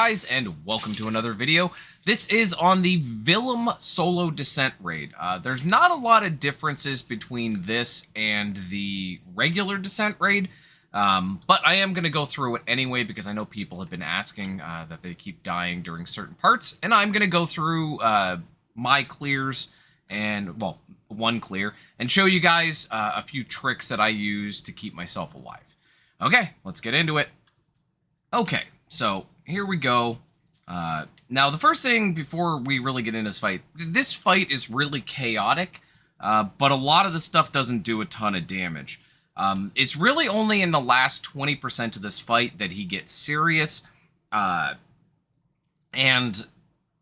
guys, and welcome to another video. This is on the Vilam solo descent raid. There's not a lot of differences between this and the regular descent raid, but I am going to go through it anyway because I know people have been asking that they keep dying during certain parts, and I'm going to go through my clears and, well, one clear, and show you guys a few tricks that I use to keep myself alive. Okay, let's get into it. Okay, so here we go. Now, the first thing before we really get into this fight is really chaotic, but a lot of the stuff doesn't do a ton of damage. It's really only in the last 20% of this fight that he gets serious, and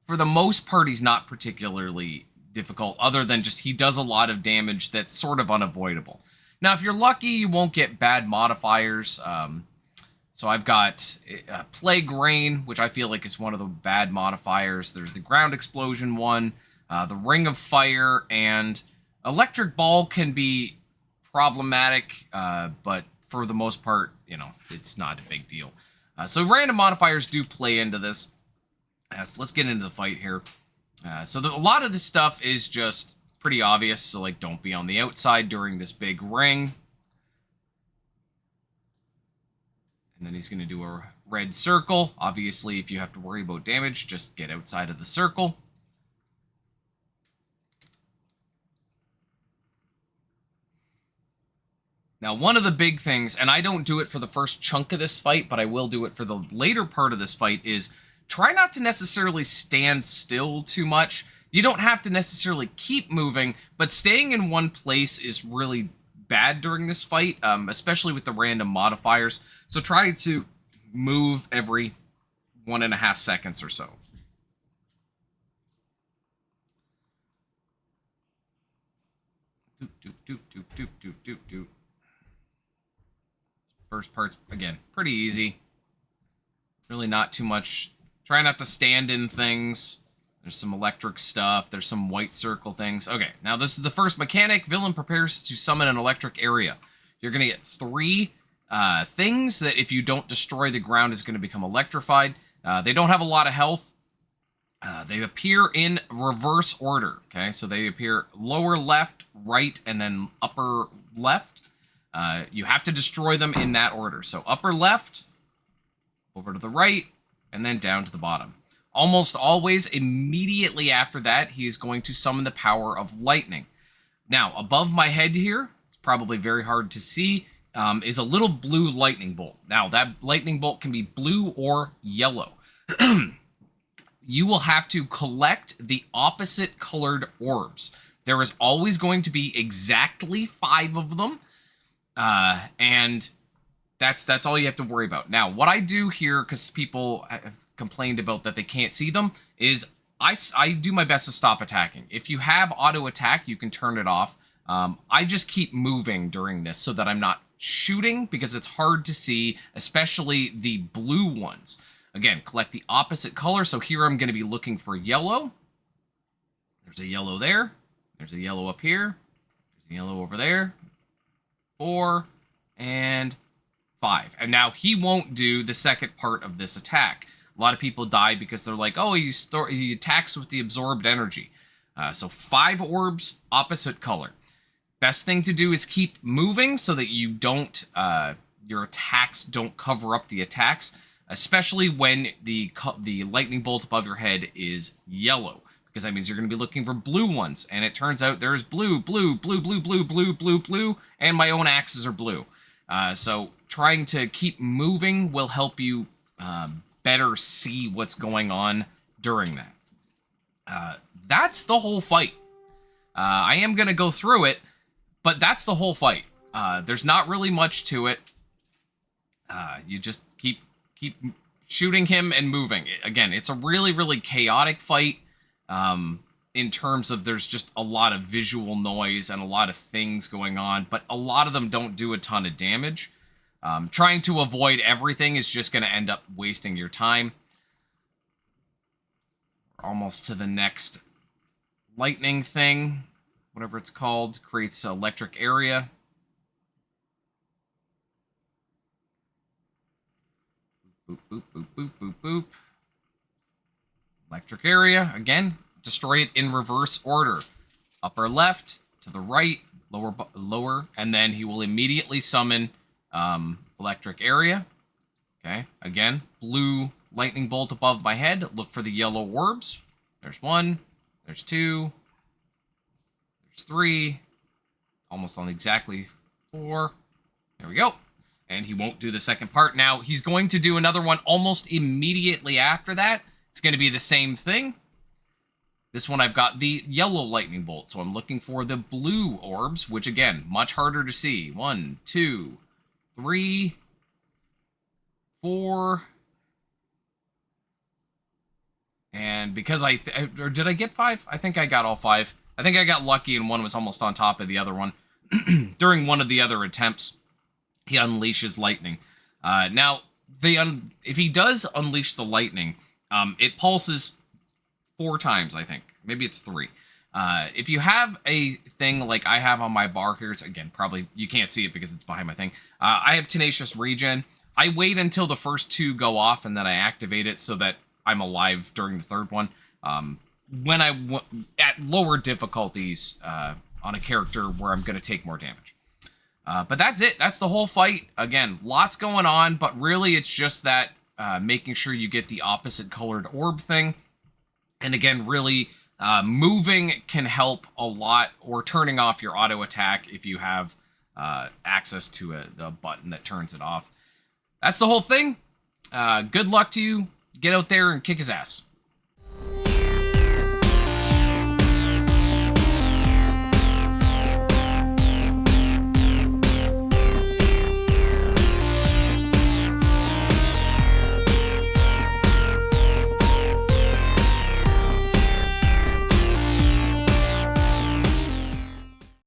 for the most part, he's not particularly difficult, other than just he does a lot of damage that's sort of unavoidable. Now, if you're lucky, you won't get bad modifiers. So I've got Plague Rain, which I feel like is one of the bad modifiers. There's the Ground Explosion one, the Ring of Fire, and Electric Ball can be problematic, but for the most part, you know, it's not a big deal. So random modifiers do play into this. So let's get into the fight here. A lot of this stuff is just pretty obvious, so like don't be on the outside during this big ring. And then he's going to do a red circle. Obviously, if you have to worry about damage, just get outside of the circle. Now, one of the big things, and I don't do it for the first chunk of this fight, but I will do it for the later part of this fight, is try not to necessarily stand still too much. You don't have to necessarily keep moving, but staying in one place is really bad during this fight, especially with the random modifiers. So try to move every 1.5 seconds or so. First part's, again, pretty easy. Really not too much. Try not to stand in things. There's some electric stuff. There's some white circle things. Okay, now this is the first mechanic. Villain prepares to summon an electric area. You're going to get 3 things that if you don't destroy the ground is going to become electrified. They don't have a lot of health. They appear in reverse order. Okay, so they appear lower left, right, and then upper left. You have to destroy them in that order. So upper left, over to the right, and then down to the bottom. Almost always, immediately after that, he is going to summon the power of lightning. Now, above my head here, it's probably very hard to see, is a little blue lightning bolt. Now, that lightning bolt can be blue or yellow. You will have to collect the opposite colored orbs. There is always going to be exactly 5 of them, and that's all you have to worry about. Now, what I do here, because people have complained about that they can't see them, is I do my best to stop attacking. If you have auto attack, you can turn it off. I just keep moving during this so that I'm not shooting, because it's hard to see, especially the blue ones. Again, collect the opposite color. So here I'm going to be looking for yellow. There's a yellow there. There's a yellow up here. There's a yellow over there. 4 and 5. And now he won't do the second part of this attack. A lot of people die because they're like, oh, he attacks with the absorbed energy. So 5 orbs, opposite color. Best thing to do is keep moving so that you don't, your attacks don't cover up the attacks, especially when the lightning bolt above your head is yellow, because that means you're going to be looking for blue ones. And it turns out there's blue, blue, blue, blue, blue, blue, blue, blue, and my own axes are blue. So trying to keep moving will help you better see what's going on during that. That's the whole fight. I am going to go through it, but that's the whole fight. There's not really much to it. You just keep shooting him and moving. Again, it's a really, really chaotic fight in terms of there's just a lot of visual noise and a lot of things going on, but a lot of them don't do a ton of damage. Trying to avoid everything is just going to end up wasting your time. We're almost to the next lightning thing, whatever it's called, creates an electric area. Boop, boop, boop, boop, boop, boop. Electric area, again, destroy it in reverse order. Upper left, to the right, lower, and then he will immediately summon electric area. Okay, again, blue lightning bolt above my head. Look for the yellow orbs. There's 1, there's 2, there's 3, almost on exactly 4. There we go. And he won't do the second part. Now, he's going to do another one almost immediately after that. It's going to be the same thing. This one I've got the yellow lightning bolt, so I'm looking for the blue orbs, which again, much harder to see. 1, 2, 3, 4. And because or did I get 5? I think I got all 5. I think I got lucky and one was almost on top of the other one. During one of the other attempts, he unleashes lightning. Now, if he does unleash the lightning, it pulses 4 times, I think. Maybe it's 3. If you have a thing like I have on my bar here, it's, again, probably you can't see it because it's behind my thing. I have Tenacious Regen. I wait until the first 2 go off and then I activate it so that I'm alive during the third one. When at lower difficulties on a character where I'm going to take more damage. But that's it. That's the whole fight. Again, lots going on, but really it's just that making sure you get the opposite colored orb thing. And again, really, moving can help a lot, or turning off your auto attack if you have access to a button that turns it off. That's the whole thing. Good luck to you. Get out there and kick his ass.